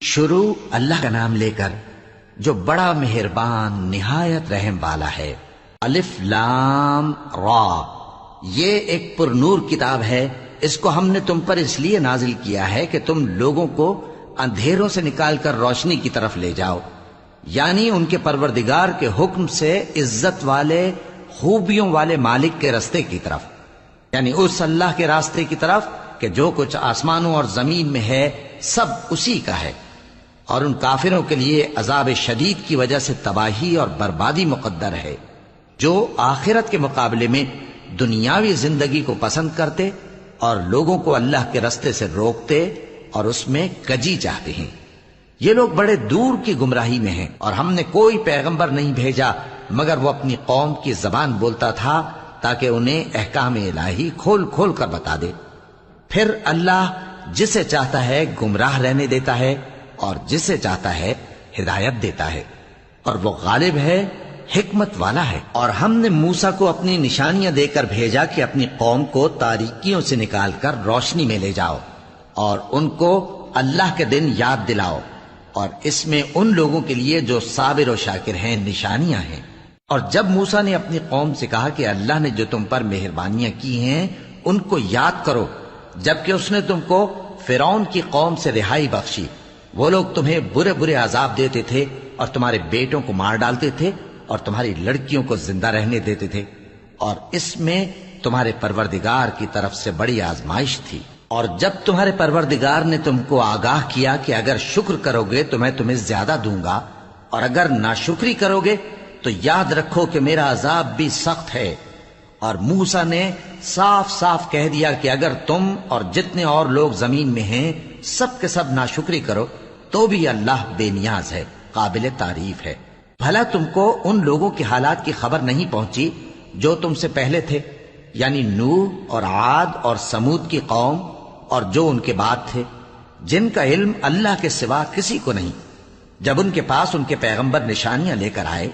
شروع اللہ کا نام لے کر جو بڑا مہربان نہایت رحم والا ہے۔ الف لام را، یہ ایک پر نور کتاب ہے، اس کو ہم نے تم پر اس لیے نازل کیا ہے کہ تم لوگوں کو اندھیروں سے نکال کر روشنی کی طرف لے جاؤ، یعنی ان کے پروردگار کے حکم سے عزت والے خوبیوں والے مالک کے راستے کی طرف، یعنی اس اللہ کے راستے کی طرف کہ جو کچھ آسمانوں اور زمین میں ہے سب اسی کا ہے۔ اور ان کافروں کے لیے عذاب شدید کی وجہ سے تباہی اور بربادی مقدر ہے، جو آخرت کے مقابلے میں دنیاوی زندگی کو پسند کرتے اور لوگوں کو اللہ کے راستے سے روکتے اور اس میں کجی چاہتے ہیں۔ یہ لوگ بڑے دور کی گمراہی میں ہیں، اور ہم نے کوئی پیغمبر نہیں بھیجا مگر وہ اپنی قوم کی زبان بولتا تھا تاکہ انہیں احکام الہی کھول کھول کر بتا دے۔ پھر اللہ جسے چاہتا ہے گمراہ رہنے دیتا ہے اور جسے چاہتا ہے ہدایت دیتا ہے، اور وہ غالب ہے، حکمت والا ہے۔ اور ہم نے موسیٰ کو اپنی نشانیاں دے کر بھیجا کہ اپنی قوم کو تاریکیوں سے نکال کر روشنی میں لے جاؤ اور ان کو اللہ کے دن یاد دلاؤ، اور اس میں ان لوگوں کے لیے جو صابر و شاکر ہیں نشانیاں ہیں۔ اور جب موسیٰ نے اپنی قوم سے کہا کہ اللہ نے جو تم پر مہربانیاں کی ہیں ان کو یاد کرو، جبکہ اس نے تم کو فرعون کی قوم سے رہائی بخشی، وہ لوگ تمہیں برے برے عذاب دیتے تھے اور تمہارے بیٹوں کو مار ڈالتے تھے اور تمہاری لڑکیوں کو زندہ رہنے دیتے تھے، اور اس میں تمہارے پروردگار کی طرف سے بڑی آزمائش تھی۔ اور جب تمہارے پروردگار نے تم کو آگاہ کیا کہ اگر شکر کرو گے تو میں تمہیں زیادہ دوں گا، اور اگر ناشکری کرو گے تو یاد رکھو کہ میرا عذاب بھی سخت ہے۔ اور موسیٰ نے صاف صاف کہہ دیا کہ اگر تم اور جتنے اور لوگ زمین میں ہیں سب کے سب ناشکری کرو تو بھی اللہ بے نیاز ہے، قابل تعریف ہے۔ بھلا تم کو ان لوگوں کے حالات کی خبر نہیں پہنچی جو تم سے پہلے تھے، یعنی نوح اور عاد اور سمود کی قوم اور جو ان کے بعد تھے، جن کا علم اللہ کے سوا کسی کو نہیں۔ جب ان کے پاس ان کے پیغمبر نشانیاں لے کر آئے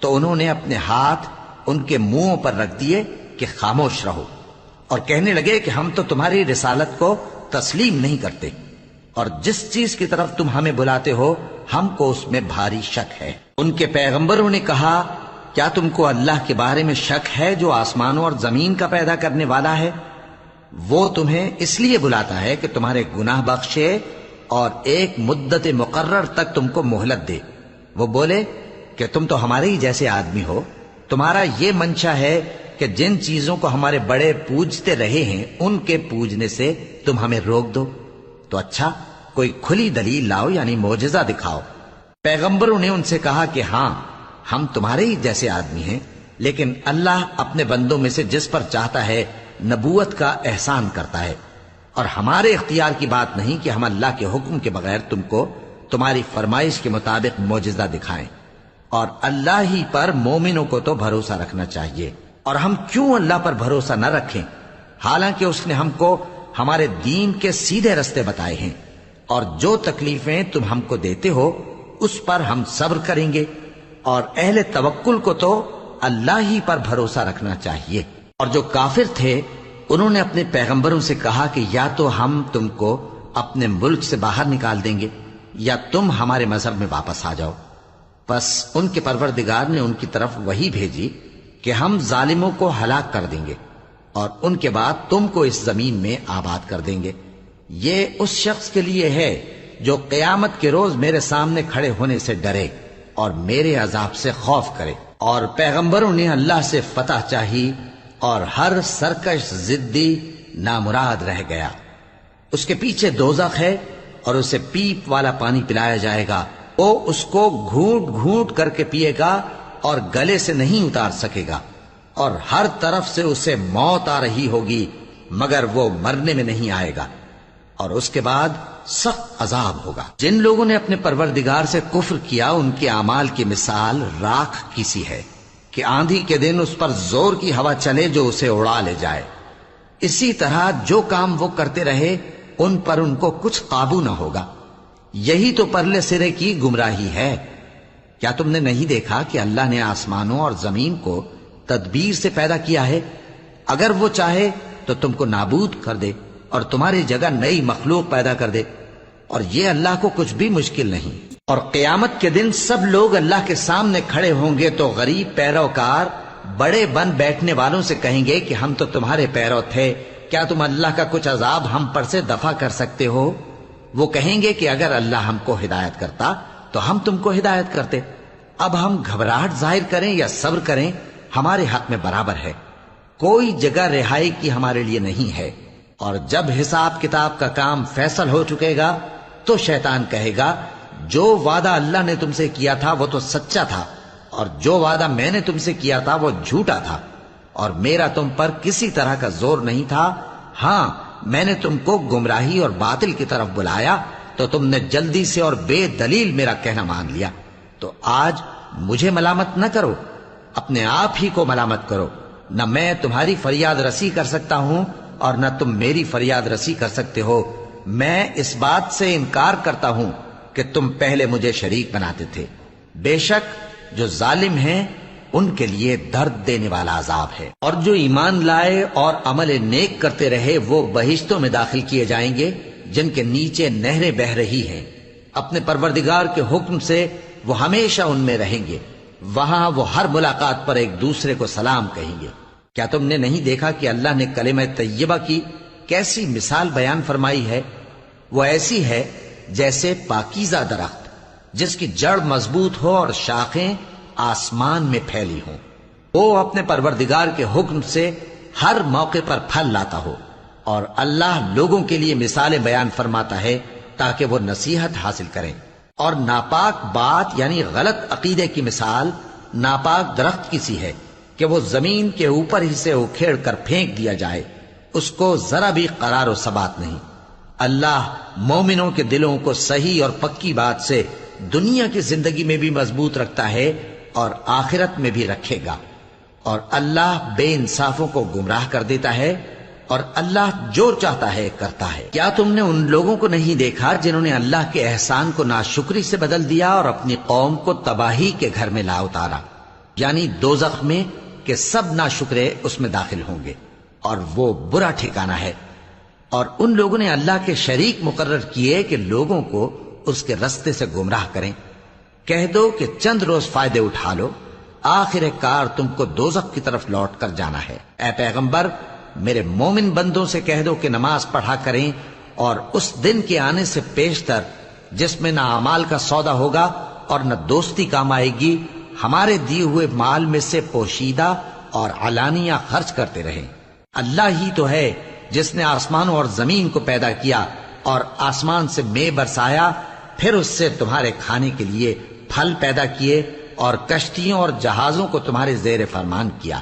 تو انہوں نے اپنے ہاتھ ان کے منہوں پر رکھ دیے کہ خاموش رہو، اور کہنے لگے کہ ہم تو تمہاری رسالت کو تسلیم نہیں کرتے، اور جس چیز کی طرف تم ہمیں بلاتے ہو ہم کو اس میں بھاری شک ہے۔ ان کے پیغمبروں نے کہا، کیا تم کو اللہ کے بارے میں شک ہے جو آسمانوں اور زمین کا پیدا کرنے والا ہے؟ وہ تمہیں اس لیے بلاتا ہے کہ تمہارے گناہ بخشے اور ایک مدت مقرر تک تم کو مہلت دے۔ وہ بولے کہ تم تو ہمارے ہی جیسے آدمی ہو، تمہارا یہ منشا ہے کہ جن چیزوں کو ہمارے بڑے پوجتے رہے ہیں ان کے پوجنے سے تم ہمیں روک دو، تو اچھا کوئی کھلی دلیل لاؤ، یعنی معجزہ دکھاؤ۔ پیغمبروں نے ان سے کہا کہ ہاں ہم تمہارے ہی جیسے آدمی ہیں، لیکن اللہ اپنے بندوں میں سے جس پر چاہتا ہے نبوت کا احسان کرتا ہے، اور ہمارے اختیار کی بات نہیں کہ ہم اللہ کے حکم کے بغیر تم کو تمہاری فرمائش کے مطابق معجزہ دکھائیں، اور اللہ ہی پر مومنوں کو تو بھروسہ رکھنا چاہیے۔ اور ہم کیوں اللہ پر بھروسہ نہ رکھیں حالانکہ اس نے ہم کو ہمارے دین کے سیدھے رستے بتائے ہیں، اور جو تکلیفیں تم ہم کو دیتے ہو اس پر ہم صبر کریں گے، اور اہل توکل کو تو اللہ ہی پر بھروسہ رکھنا چاہیے۔ اور جو کافر تھے انہوں نے اپنے پیغمبروں سے کہا کہ یا تو ہم تم کو اپنے ملک سے باہر نکال دیں گے یا تم ہمارے مذہب میں واپس آ جاؤ۔ بس ان کے پروردگار نے ان کی طرف وحی بھیجی کہ ہم ظالموں کو ہلاک کر دیں گے اور ان کے بعد تم کو اس زمین میں آباد کر دیں گے۔ یہ اس شخص کے لیے ہے جو قیامت کے روز میرے سامنے کھڑے ہونے سے ڈرے اور میرے عذاب سے خوف کرے۔ اور پیغمبروں نے اللہ سے فتح چاہی اور ہر سرکش ضدی نامراد رہ گیا۔ اس کے پیچھے دوزخ ہے اور اسے پیپ والا پانی پلایا جائے گا، وہ اس کو گھونٹ گھونٹ کر کے پیے گا اور گلے سے نہیں اتار سکے گا، اور ہر طرف سے اسے موت آ رہی ہوگی مگر وہ مرنے میں نہیں آئے گا، اور اس کے بعد سخت عذاب ہوگا۔ جن لوگوں نے اپنے پروردگار سے کفر کیا ان کے اعمال کی مثال راکھ کی سی ہے کہ آندھی کے دن اس پر زور کی ہوا چلے جو اسے اڑا لے جائے۔ اسی طرح جو کام وہ کرتے رہے ان پر ان کو کچھ قابو نہ ہوگا۔ یہی تو پرلے سرے کی گمراہی ہے۔ کیا تم نے نہیں دیکھا کہ اللہ نے آسمانوں اور زمین کو تدبیر سے پیدا کیا ہے؟ اگر وہ چاہے تو تم کو نابود کر دے اور تمہاری جگہ نئی مخلوق پیدا کر دے۔ اور یہ اللہ کو کچھ بھی مشکل نہیں۔ اور قیامت کے دن سب لوگ اللہ کے سامنے کھڑے ہوں گے تو غریب پیروکار بڑے بن بیٹھنے والوں سے کہیں گے کہ ہم تو تمہارے پیرو تھے، کیا تم اللہ کا کچھ عذاب ہم پر سے دفع کر سکتے ہو؟ وہ کہیں گے کہ اگر اللہ ہم کو ہدایت کرتا تو ہم تم کو ہدایت کرتے۔ اب ہم گھبراہٹ ظاہر کریں یا صبر کریں ہمارے حق میں برابر ہے، کوئی جگہ رہائی کی ہمارے لیے نہیں ہے۔ اور جب حساب کتاب کا کام فیصل ہو چکے گا تو شیطان کہے گا جو وعدہ اللہ نے تم سے کیا تھا وہ تو سچا تھا، اور جو وعدہ میں نے تم سے کیا تھا وہ جھوٹا تھا، اور میرا تم پر کسی طرح کا زور نہیں تھا۔ ہاں، میں نے تم کو گمراہی اور باطل کی طرف بلایا تو تم نے جلدی سے اور بے دلیل میرا کہنا مان لیا۔ تو آج مجھے ملامت نہ کرو، اپنے آپ ہی کو ملامت کرو۔ نہ میں تمہاری فریاد رسی کر سکتا ہوں اور نہ تم میری فریاد رسی کر سکتے ہو۔ میں اس بات سے انکار کرتا ہوں کہ تم پہلے مجھے شریک بناتے تھے۔ بے شک جو ظالم ہیں ان کے لیے درد دینے والا عذاب ہے۔ اور جو ایمان لائے اور عمل نیک کرتے رہے وہ بہشتوں میں داخل کیے جائیں گے جن کے نیچے نہریں بہہ رہی ہیں۔ اپنے پروردگار کے حکم سے وہ ہمیشہ ان میں رہیں گے، وہاں وہ ہر ملاقات پر ایک دوسرے کو سلام کہیں گے۔ کیا تم نے نہیں دیکھا کہ اللہ نے کلمہ طیبہ کی کیسی مثال بیان فرمائی ہے؟ وہ ایسی ہے جیسے پاکیزہ درخت جس کی جڑ مضبوط ہو اور شاخیں آسمان میں پھیلی ہوں۔ وہ اپنے پروردگار کے حکم سے ہر موقع پر پھل لاتا ہو، اور اللہ لوگوں کے لیے مثالیں بیان فرماتا ہے تاکہ وہ نصیحت حاصل کریں۔ اور ناپاک بات یعنی غلط عقیدے کی مثال ناپاک درخت کی سی ہے کہ وہ زمین کے اوپر ہی سے اکھیڑ کر پھینک دیا جائے، اس کو ذرا بھی قرار و ثبات نہیں۔ اللہ مومنوں کے دلوں کو صحیح اور پکی بات سے دنیا کی زندگی میں بھی مضبوط رکھتا ہے اور آخرت میں بھی رکھے گا۔ اور اللہ بے انصافوں کو گمراہ کر دیتا ہے، اور اللہ جو چاہتا ہے کرتا ہے۔ کیا تم نے ان لوگوں کو نہیں دیکھا جنہوں نے اللہ کے احسان کو ناشکری سے بدل دیا اور اپنی قوم کو تباہی کے گھر میں لا اتارا، یعنی دوزخ میں، کہ سب ناشکرے اس میں داخل ہوں گے اور وہ برا ٹھکانہ ہے۔ اور ان لوگوں نے اللہ کے شریک مقرر کیے کہ لوگوں کو اس کے رستے سے گمراہ کریں۔ کہہ دو کہ چند روز فائدے اٹھا لو، آخر کار تم کو دوزخ کی طرف لوٹ کر جانا ہے۔ اے پیغمبر، میرے مومن بندوں سے کہہ دو کہ نماز پڑھا کریں، اور اس دن کے آنے سے پیشتر جس میں نہ اعمال کا سودا ہوگا اور نہ دوستی کام آئے گی، ہمارے دیے ہوئے مال میں سے پوشیدہ اور علانیہ خرچ کرتے رہیں۔ اللہ ہی تو ہے جس نے آسمانوں اور زمین کو پیدا کیا اور آسمان سے مے برسایا، پھر اس سے تمہارے کھانے کے لیے پھل پیدا کیے اور کشتیوں اور جہازوں کو تمہارے زیر فرمان کیا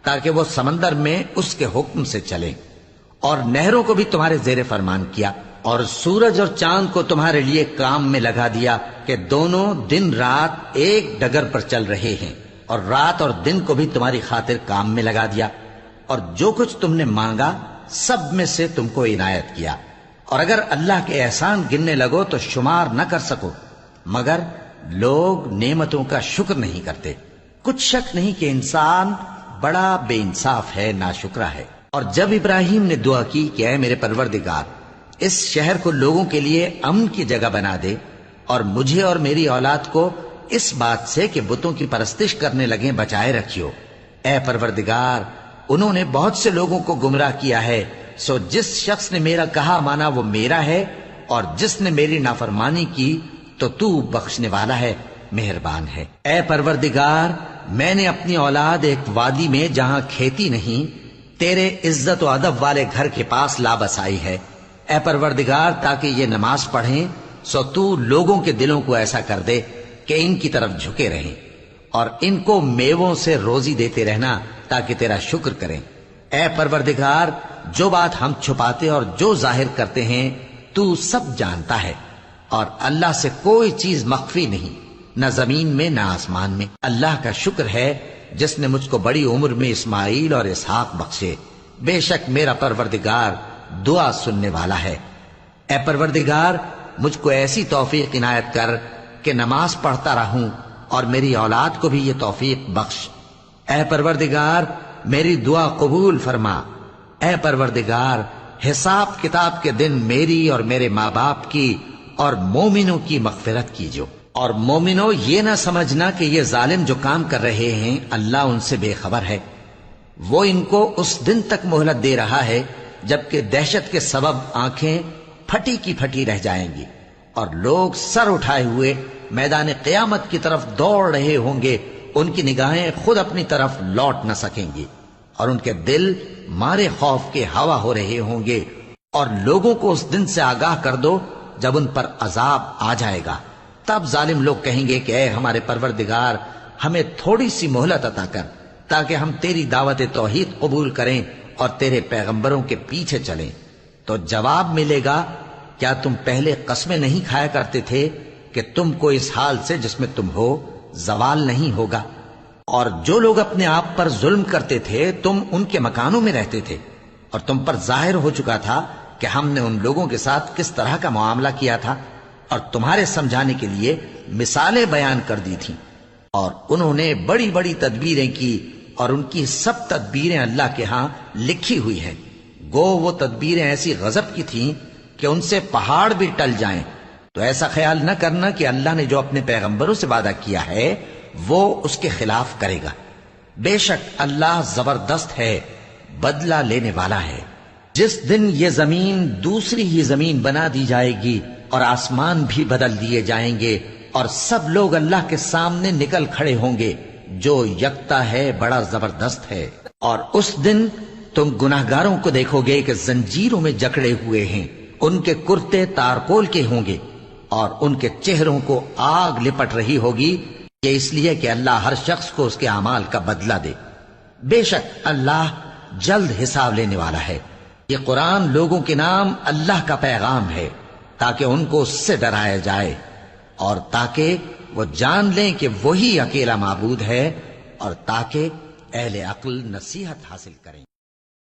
تاکہ وہ سمندر میں اس کے حکم سے چلیں، اور نہروں کو بھی تمہارے زیر فرمان کیا، اور سورج اور چاند کو تمہارے لیے کام میں لگا دیا کہ دونوں دن رات ایک ڈگر پر چل رہے ہیں، اور رات اور دن کو بھی تمہاری خاطر کام میں لگا دیا، اور جو کچھ تم نے مانگا سب میں سے تم کو عنایت کیا۔ اور اگر اللہ کے احسان گننے لگو تو شمار نہ کر سکو، مگر لوگ نعمتوں کا شکر نہیں کرتے۔ کچھ شک نہیں کہ انسان بڑا بے انصاف ہے، ناشکرا ہے۔ اور جب ابراہیم نے دعا کی کہ اے میرے پروردگار، اس شہر کو لوگوں کے لیے امن کی جگہ بنا دے، اور مجھے اور میری اولاد کو اس بات سے کہ بتوں کی پرستش کرنے لگیں بچائے رکھیو۔ اے پروردگار، انہوں نے بہت سے لوگوں کو گمراہ کیا ہے، سو جس شخص نے میرا کہا مانا وہ میرا ہے، اور جس نے میری نافرمانی کی تو تو بخشنے والا ہے، مہربان ہے۔ اے پروردگار، میں نے اپنی اولاد ایک وادی میں جہاں کھیتی نہیں، تیرے عزت و ادب والے گھر کے پاس لا بسائی ہے۔ اے پروردگار، تاکہ یہ نماز پڑھیں، سو تو لوگوں کے دلوں کو ایسا کر دے کہ ان کی طرف جھکے رہیں، اور ان کو میووں سے روزی دیتے رہنا تاکہ تیرا شکر کریں۔ اے پروردگار، جو بات ہم چھپاتے اور جو ظاہر کرتے ہیں تو سب جانتا ہے، اور اللہ سے کوئی چیز مخفی نہیں، نہ زمین میں نہ آسمان میں۔ اللہ کا شکر ہے جس نے مجھ کو بڑی عمر میں اسماعیل اور اسحاق بخشے، بے شک میرا پروردگار دعا سننے والا ہے۔ اے پروردگار، مجھ کو ایسی توفیق عنایت کر کہ نماز پڑھتا رہوں، اور میری اولاد کو بھی یہ توفیق بخش۔ اے پروردگار، میری دعا قبول فرما۔ اے پروردگار، حساب کتاب کے دن میری اور میرے ماں باپ کی اور مومنوں کی مغفرت کیجو۔ اور مومنوں یہ نہ سمجھنا کہ یہ ظالم جو کام کر رہے ہیں اللہ ان سے بے خبر ہے، وہ ان کو اس دن تک مہلت دے رہا ہے جبکہ دہشت کے سبب آنکھیں پھٹی کی پھٹی رہ جائیں گی اور لوگ سر اٹھائے ہوئے میدان قیامت کی طرف دوڑ رہے ہوں گے، ان کی نگاہیں خود اپنی طرف لوٹ نہ سکیں گی اور ان کے دل مارے خوف کے ہوا ہو رہے ہوں گے۔ اور لوگوں کو اس دن سے آگاہ کر دو جب ان پر عذاب آ جائے گا، تب ظالم لوگ کہیں گے کہ اے ہمارے پروردگار، ہمیں تھوڑی سی مہلت عطا کر تاکہ ہم تیری دعوت توحید قبول کریں اور تیرے پیغمبروں کے پیچھے چلیں۔ تو جواب ملے گا، کیا تم پہلے قسمیں نہیں کھایا کرتے تھے کہ تم کو اس حال سے جس میں تم ہو زوال نہیں ہوگا؟ اور جو لوگ اپنے آپ پر ظلم کرتے تھے تم ان کے مکانوں میں رہتے تھے، اور تم پر ظاہر ہو چکا تھا کہ ہم نے ان لوگوں کے ساتھ کس طرح کا معاملہ کیا تھا، اور تمہارے سمجھانے کے لیے مثالیں بیان کر دی تھیں۔ اور انہوں نے بڑی بڑی تدبیریں کی، اور ان کی سب تدبیریں اللہ کے ہاں لکھی ہوئی ہیں۔ گو وہ تدبیریں ایسی غضب کی تھیں کہ ان سے پہاڑ بھی ٹل جائیں۔ تو ایسا خیال نہ کرنا کہ اللہ نے جو اپنے پیغمبروں سے وعدہ کیا ہے وہ اس کے خلاف کرے گا۔ بے شک اللہ زبردست ہے، بدلہ لینے والا ہے۔ جس دن یہ زمین دوسری ہی زمین بنا دی جائے گی اور آسمان بھی بدل دیے جائیں گے اور سب لوگ اللہ کے سامنے نکل کھڑے ہوں گے، جو یکتا ہے بڑا زبردست ہے۔ اور اس دن تم گناہگاروں کو دیکھو گے کہ زنجیروں میں جکڑے ہوئے ہیں، ان کے کرتے تارکول کے ہوں گے اور ان کے چہروں کو آگ لپٹ رہی ہوگی، یہ اس لیے کہ اللہ ہر شخص کو اس کے اعمال کا بدلہ دے۔ بے شک اللہ جلد حساب لینے والا ہے۔ یہ قرآن لوگوں کے نام اللہ کا پیغام ہے تاکہ ان کو اس سے ڈرایا جائے اور تاکہ وہ جان لیں کہ وہی اکیلا معبود ہے، اور تاکہ اہل عقل نصیحت حاصل کریں۔